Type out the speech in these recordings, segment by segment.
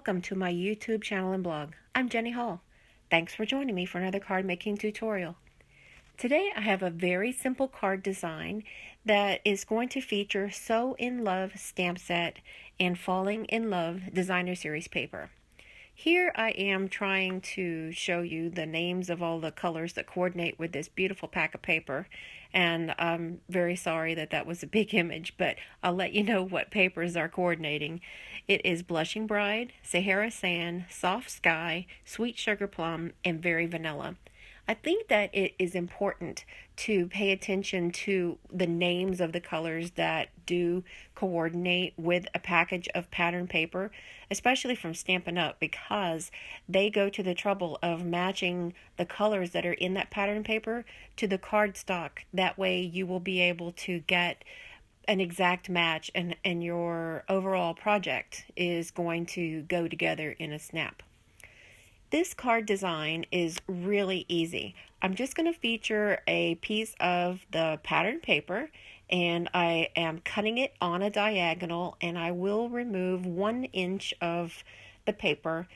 welcome to my YouTube channel and blog. I'm Jenny Hall. Thanks for joining me for another card making tutorial. Today I have a very simple card design that is going to feature So in Love stamp set and Falling in Love designer series paper. Here I am trying to show you the names of all the colors that coordinate with this beautiful pack of paper, and I'm very sorry that was a big image, but I'll let you know what papers are coordinating. It is Blushing Bride, Sahara Sand, Soft Sky, Sweet Sugar Plum, and Very Vanilla. I think that it is important to pay attention to the names of the colors that do coordinate with a package of pattern paper, especially from Stampin' Up, because they go to the trouble of matching the colors that are in that pattern paper to the cardstock. That way you will be able to get an exact match, and your overall project is going to go together in a snap. This card design is really easy. I'm just going to feature a piece of the pattern paper, and I am cutting it on a diagonal, and I will remove 1 inch of the paper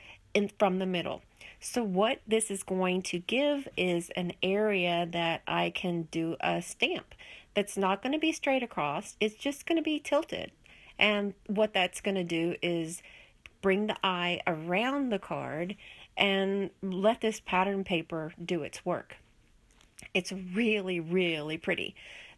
from the middle. So what this is going to give is an area that I can do a stamp that's not going to be straight across. It's just going to be tilted. And what that's going to do is bring the eye around the card and let this pattern paper do its work. It's really, really pretty.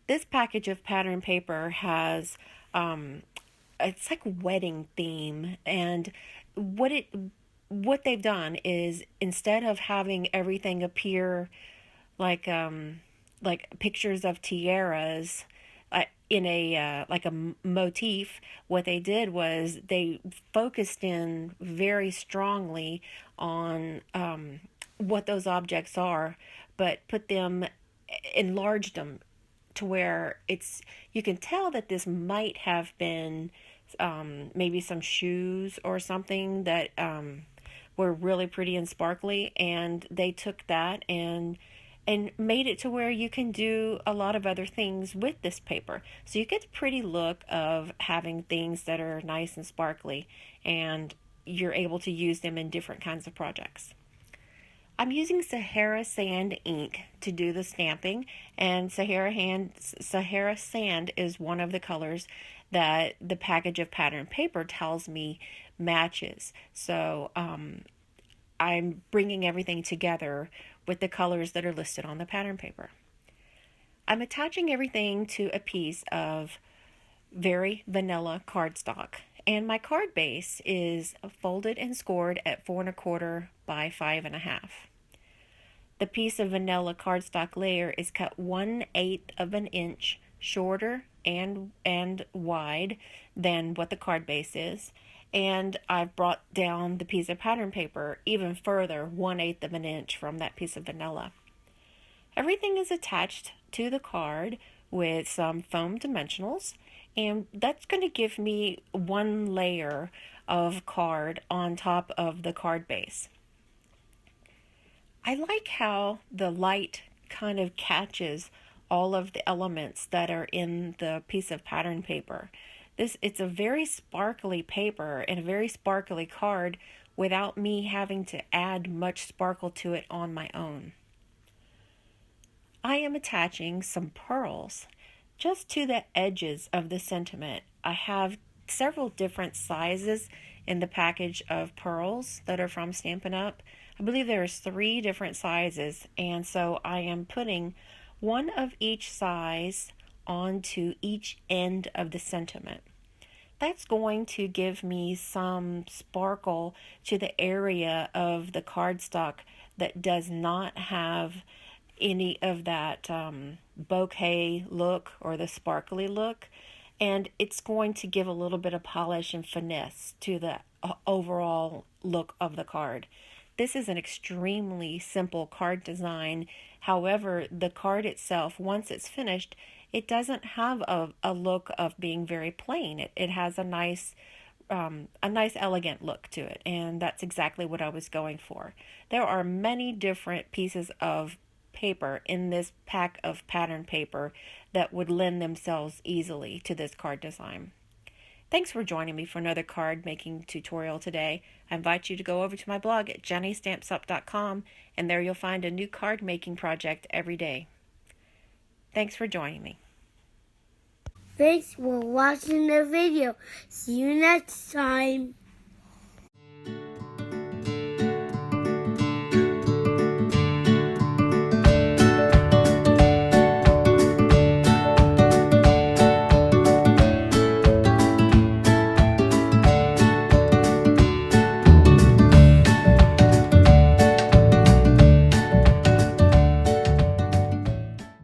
This package of pattern paper has, it's like a wedding theme, and what they've done is, instead of having everything appear like pictures of tiaras, in a like a motif, what they did was they focused in very strongly on what those objects are, but enlarged them to where you can tell that this might have been maybe some shoes or something that were really pretty and sparkly, and they took that and made it to where you can do a lot of other things with this paper. So you get the pretty look of having things that are nice and sparkly, and you're able to use them in different kinds of projects. I'm using Sahara Sand ink to do the stamping, and Sahara Sand is one of the colors that the package of pattern paper tells me matches. So I'm bringing everything together with the colors that are listed on the pattern paper. I'm attaching everything to a piece of Very Vanilla cardstock, and my card base is folded and scored at 4 1/4 by 5 1/2. The piece of vanilla cardstock layer is cut 1/8 of an inch shorter and wide than what the card base is, and I've brought down the piece of pattern paper even further, 1/8 of an inch from that piece of vanilla. Everything is attached to the card with some foam dimensionals, and that's going to give me 1 layer of card on top of the card base. I like how the light kind of catches all of the elements that are in the piece of pattern paper. It's a very sparkly paper and a very sparkly card without me having to add much sparkle to it on my own. I am attaching some pearls just to the edges of the sentiment. I have several different sizes in the package of pearls that are from Stampin' Up. I believe there's 3 different sizes, and so I am putting 1 of each size onto each end of the sentiment. That's going to give me some sparkle to the area of the cardstock that does not have any of that bouquet look or the sparkly look, and it's going to give a little bit of polish and finesse to the overall look of the card. This is an extremely simple card design. However, the card itself, once it's finished, it doesn't have a look of being very plain. It has a nice elegant look to it, and that's exactly what I was going for. There are many different pieces of paper in this pack of pattern paper that would lend themselves easily to this card design. Thanks for joining me for another card making tutorial today. I invite you to go over to my blog at jennystampsup.com, and there you'll find a new card making project every day. Thanks for joining me. Thanks for watching the video. See you next time.